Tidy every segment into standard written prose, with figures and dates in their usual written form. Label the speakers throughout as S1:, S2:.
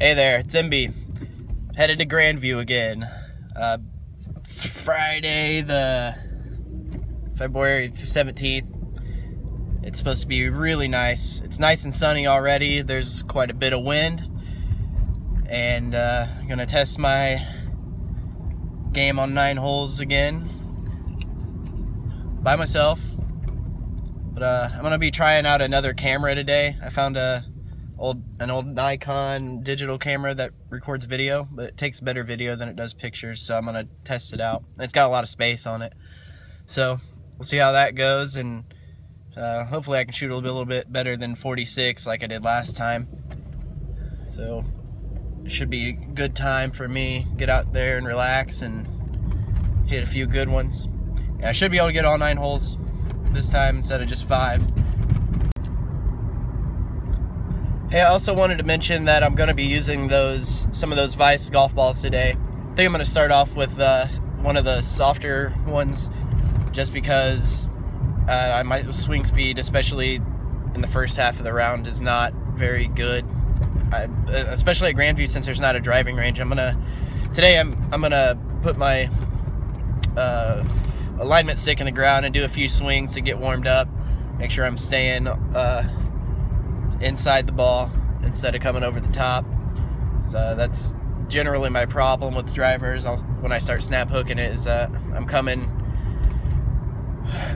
S1: Hey there, it's MB. Headed to Grandview again. It's Friday, the February 17th. It's supposed to be really nice. It's nice and sunny already. There's quite a bit of wind. And I'm gonna test my game on 9 holes again by myself. But I'm gonna be trying out another camera today. I found an old Nikon digital camera that records video, but it takes better video than it does pictures, so I'm gonna test it out. It's got a lot of space on it, so we'll see how that goes, and hopefully I can shoot a little bit better than 46 like I did last time. So it should be a good time for me. Get out there and relax and hit a few good ones. And I should be able to get all 9 holes this time instead of just 5. Hey, I also wanted to mention that I'm going to be using some of those Vice golf balls today. I think I'm going to start off with one of the softer ones, just because my swing speed, especially in the first half of the round, is not very good. Especially at Grandview, since there's not a driving range. Today I'm gonna put my alignment stick in the ground and do a few swings to get warmed up. Make sure I'm staying inside the ball instead of coming over the top. So that's generally my problem with drivers. When I start snap hooking it, is I'm coming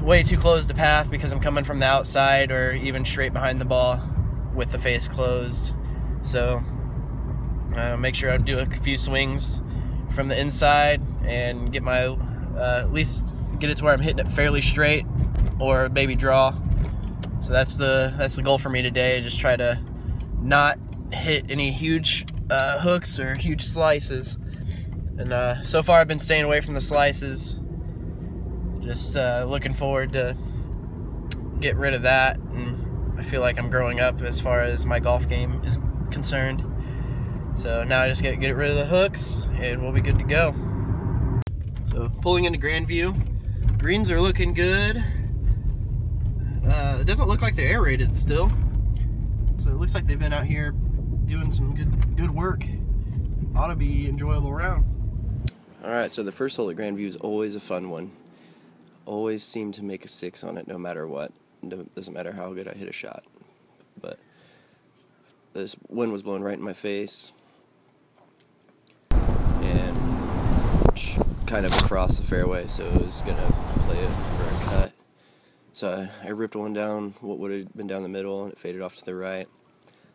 S1: way too close to path because I'm coming from the outside or even straight behind the ball with the face closed. So make sure I do a few swings from the inside and get my at least get it to where I'm hitting it fairly straight, or maybe draw. So that's the goal for me today. Just try to not hit any huge hooks or huge slices. And so far I've been staying away from the slices. Just looking forward to get rid of that. And I feel like I'm growing up as far as my golf game is concerned. So now I just get rid of the hooks and we'll be good to go. So pulling into Grandview, greens are looking good. It doesn't look like they're aerated still, so it looks like they've been out here doing some good work. Ought to be enjoyable round.
S2: Alright, so the first hole at Grandview is always a fun one. Always seem to make a 6 on it no matter what. Doesn't matter how good I hit a shot. But this wind was blowing right in my face and kind of across the fairway, so it was going to play it for a cut. So I ripped one down, what would have been down the middle, and it faded off to the right.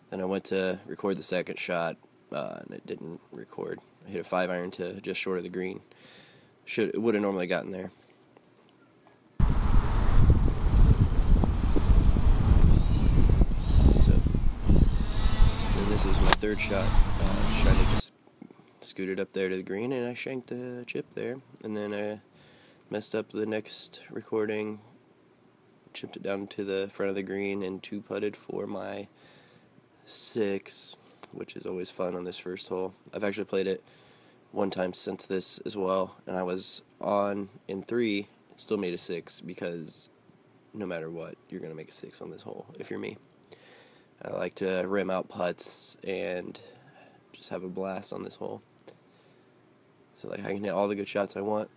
S2: Then I went to record the second shot, and it didn't record. I hit a 5-iron to just short of the green. It would have normally gotten there. So then this was my third shot. I was trying to just scoot it up there to the green, and I shanked a chip there. And then I messed up the next recording, chipped it down to the front of the green, and 2-putted for my 6, which is always fun on this first hole. I've actually played it one time since this as well, and I was on in 3, it still made a 6, because no matter what, you're going to make a 6 on this hole if you're me. I like to rim out putts and just have a blast on this hole. So like I can hit all the good shots I want,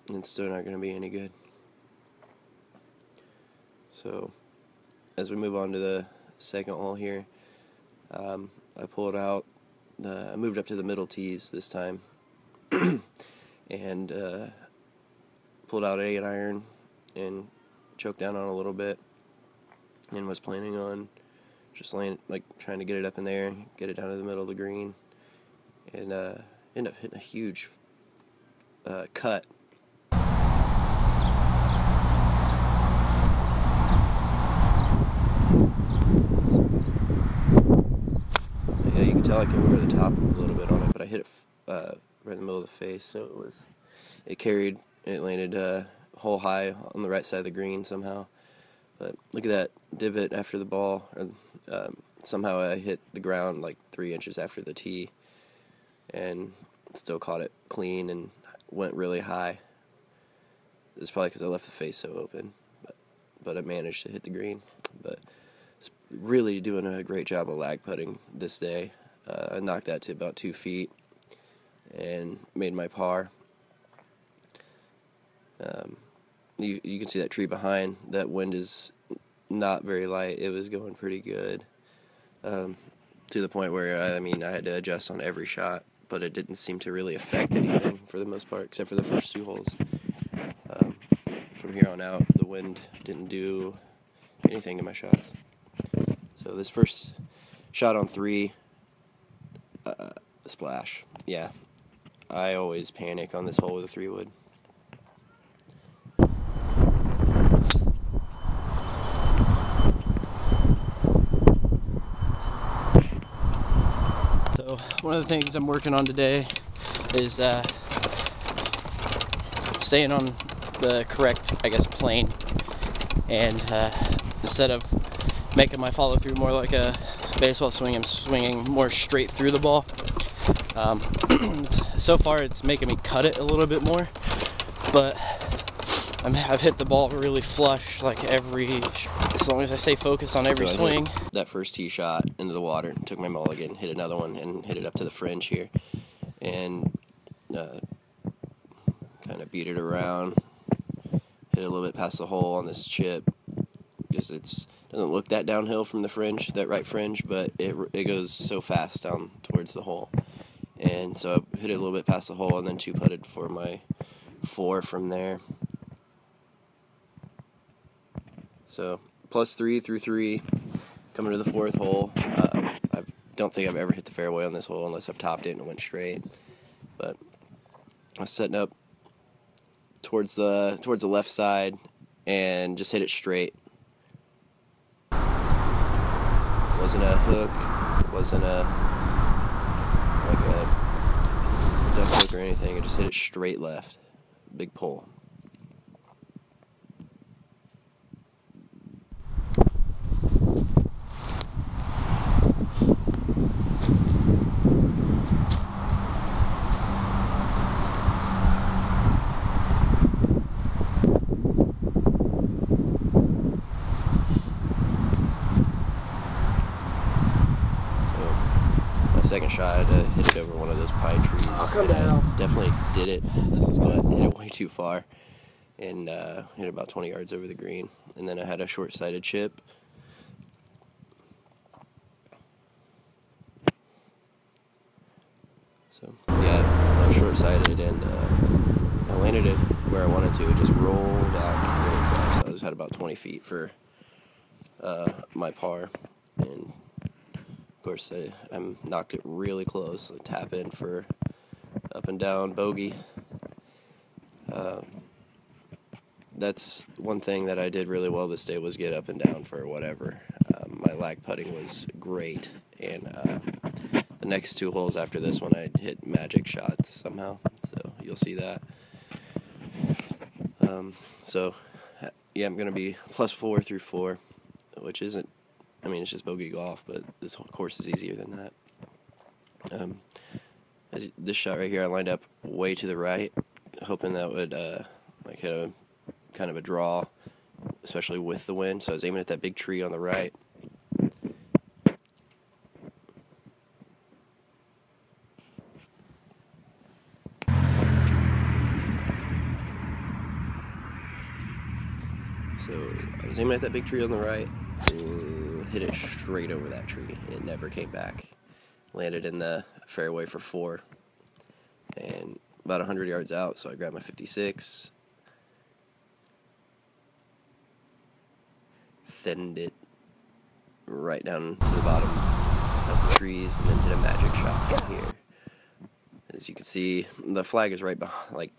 S2: and it's still not going to be any good. So as we move on to the second hole here, I pulled out, I moved up to the middle tees this time, and pulled out an 8-iron and choked down on a little bit, and was planning on just trying to get it up in there, get it down to the middle of the green, and end up hitting a huge cut. You can tell I came over the top a little bit on it, but I hit it right in the middle of the face, so it carried. It landed hole high on the right side of the green somehow. But look at that divot after the ball. Somehow I hit the ground like 3 inches after the tee, and still caught it clean and went really high. It's probably because I left the face so open, but I managed to hit the green. But really doing a great job of lag putting this day. I knocked that to about 2 feet and made my par. You can see that tree behind. That wind is not very light. It was going pretty good, to the point where I had to adjust on every shot, but it didn't seem to really affect anything for the most part, except for the first 2 holes. From here on out, the wind didn't do anything to my shots. So this first shot on 3, splash. Yeah, I always panic on this hole with a 3-wood.
S1: So one of the things I'm working on today is staying on the correct, plane, and instead of making my follow through more like a baseball swing, I'm swinging more straight through the ball. So far it's making me cut it a little bit more, but I've hit the ball really flush as long as I stay focused on every swing.
S2: That first tee shot into the water, took my mulligan, hit another one, and hit it up to the fringe here, and kind of beat it around, hit it a little bit past the hole on this chip, because it doesn't look that downhill from the fringe, that right fringe, but it goes so fast down towards the hole. And so I hit it a little bit past the hole, and then 2-putted for my 4 from there. So +3 through 3, coming to the 4th hole. I don't think I've ever hit the fairway on this hole unless I've topped it and it went straight. But I was setting up towards the left side and just hit it straight. It wasn't a hook, it wasn't a duck hook or anything. I just hit it straight left. Big pull. Second shot, I had to hit it over one of those pine trees. I definitely did it, but hit it way too far, and hit about 20 yards over the green. And then I had a short-sighted chip. So yeah, I was short-sighted, and I landed it where I wanted to. It just rolled out really fast. I just had about 20 feet for my par, and of course, I knocked it really close. I tap in for up and down bogey. That's one thing that I did really well this day, was get up and down for whatever. My lag putting was great, and the next 2 holes after this one, I hit magic shots somehow. So you'll see that. So yeah, I'm gonna be +4 through 4, which isn't. It's just bogey golf, but this whole course is easier than that. This shot right here, I lined up way to the right, hoping that would hit a kind of a draw, especially with the wind. So I was aiming at that big tree on the right. So I was aiming at that big tree on the right. Hit it straight over that tree. It never came back. Landed in the fairway for 4, and about 100 yards out, so I grabbed my 56, thinned it right down to the bottom of the trees, and then hit a magic shot from here. As you can see, the flag is right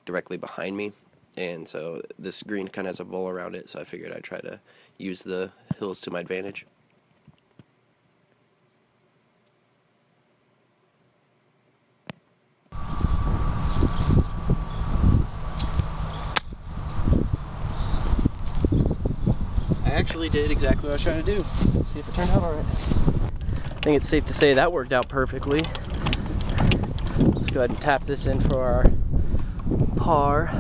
S2: directly behind me, and so this green kind of has a bowl around it, so I figured I'd try to use the hills to my advantage. I actually did exactly what I was trying to do. Let's see if it turned out alright. I think it's safe to say that worked out perfectly. Let's go ahead and tap this in for our par.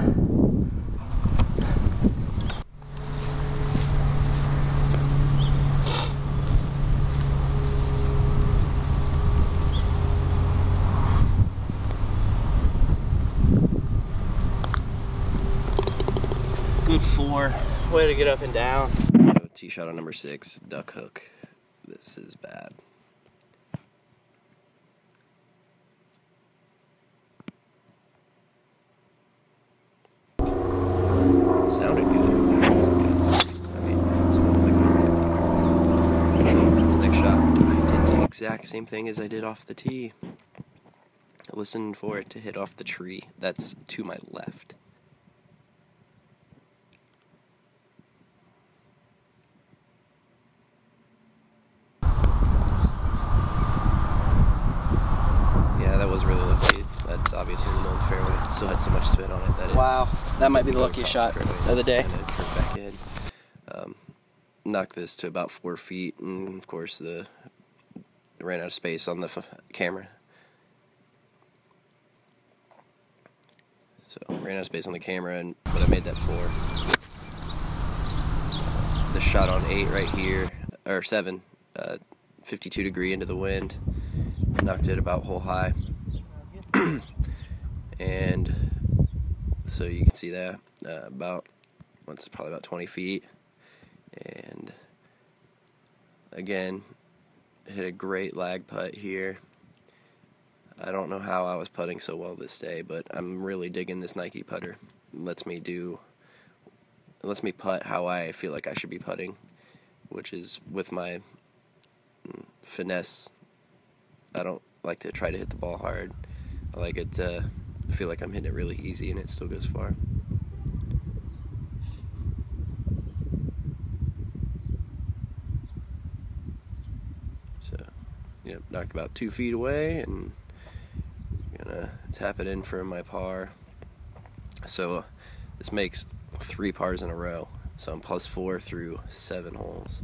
S1: 4. Way to get up and down.
S2: Tee shot on number 6, duck hook. This is bad. Sounded good. I mean, it's only like 150 yards. So this next shot, I did the exact same thing as I did off the tee. I listened for it to hit off the tree. That's to my left. That was really lucky. That's obviously in the middle of the fairway. Still had so much spin on it that
S1: wow, that might be the luckiest shot of the day.
S2: And it tripped back in. Knocked this to about 4 feet, and of course ran out of space on the camera. So ran out of space on the camera, but I made that 4. The shot on 8 right here, or 7, 52 degree into the wind. Knocked it about hole high. And so you can see that it's probably about 20 feet. And again, hit a great lag putt here. I don't know how I was putting so well this day, but I'm really digging this Nike putter. It lets me putt how I feel like I should be putting, which is with my finesse. I don't like to try to hit the ball hard. I like it to feel like I'm hitting it really easy and it still goes far. So, knocked about 2 feet away and gonna tap it in for my par. So this makes 3 pars in a row. So I'm +4 through 7 holes.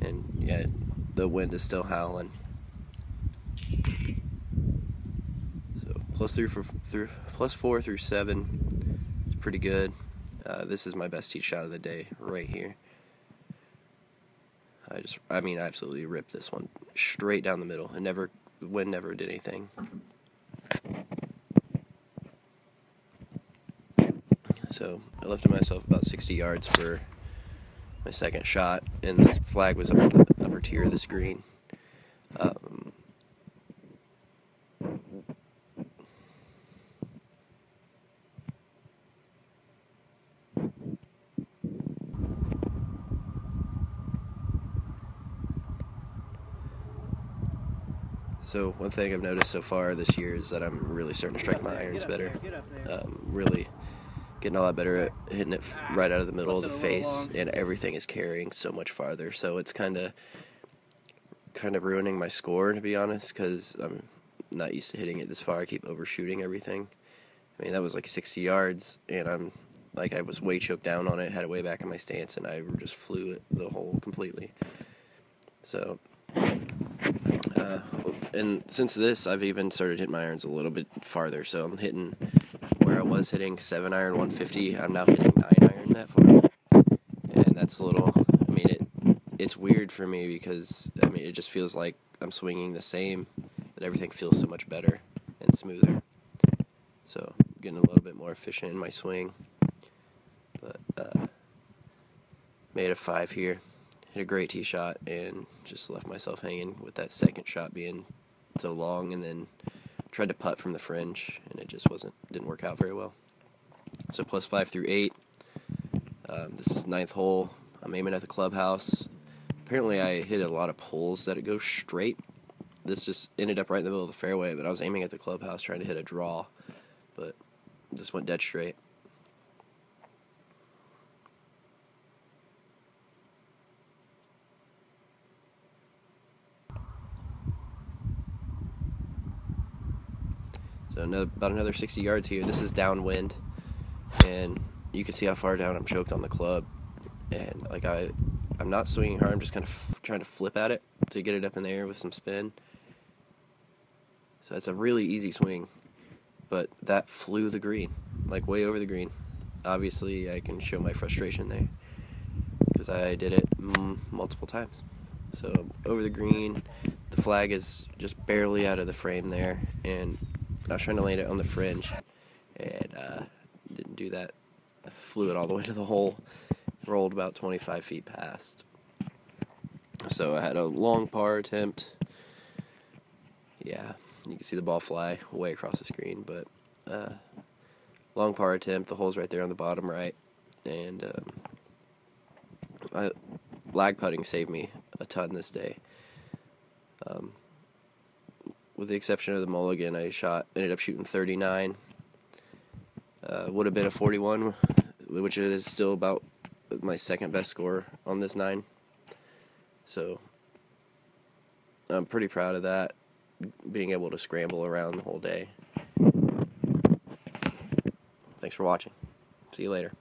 S2: And yeah, the wind is still howling. So +4 through 7 is pretty good. This is my best tee shot of the day right here. I absolutely ripped this one straight down the middle. Wind never did anything. So I left myself about 60 yards for my second shot, and this flag was up on the upper tier of the screen. So one thing I've noticed so far this year is that I'm really starting to strike my irons better. Really getting a lot better at hitting it right out of the middle of the face, and everything is carrying so much farther. So it's kind of ruining my score, to be honest, because I'm not used to hitting it this far. I keep overshooting everything. I mean, that was like 60 yards, and I was way choked down on it, had it way back in my stance, and I just flew it the hole completely. So, and since this, I've even started hitting my irons a little bit farther. So I'm hitting where I was hitting 7-iron 150. I'm now hitting 9-iron that far, and that's a little. I mean, it's weird for me because it just feels like I'm swinging the same, but everything feels so much better and smoother. So I'm getting a little bit more efficient in my swing. But made a 5 here. Hit a great tee shot and just left myself hanging with that second shot being so long, and then tried to putt from the fringe, and it just didn't work out very well. So +5 through 8. This is 9th hole. I'm aiming at the clubhouse. Apparently I hit a lot of holes that it goes straight. This just ended up right in the middle of the fairway, but I was aiming at the clubhouse trying to hit a draw, but this went dead straight. So about another 60 yards here. This is downwind, and you can see how far down I'm choked on the club. And I'm not swinging hard. I'm just kind of trying to flip at it to get it up in the air with some spin. So it's a really easy swing, but that flew the green, like way over the green. Obviously, I can show my frustration there because I did it multiple times. So over the green, the flag is just barely out of the frame there, and I was trying to land it on the fringe, and didn't do that flew it all the way to the hole, rolled about 25 feet past. So I had a long par attempt. Yeah, you can see the ball fly way across the screen, but long par attempt. The hole's right there on the bottom right, and lag putting saved me a ton this day. With the exception of the mulligan, I ended up shooting 39. Would have been a 41, which is still about my second best score on this 9. So I'm pretty proud of that, being able to scramble around the whole day. Thanks for watching. See you later.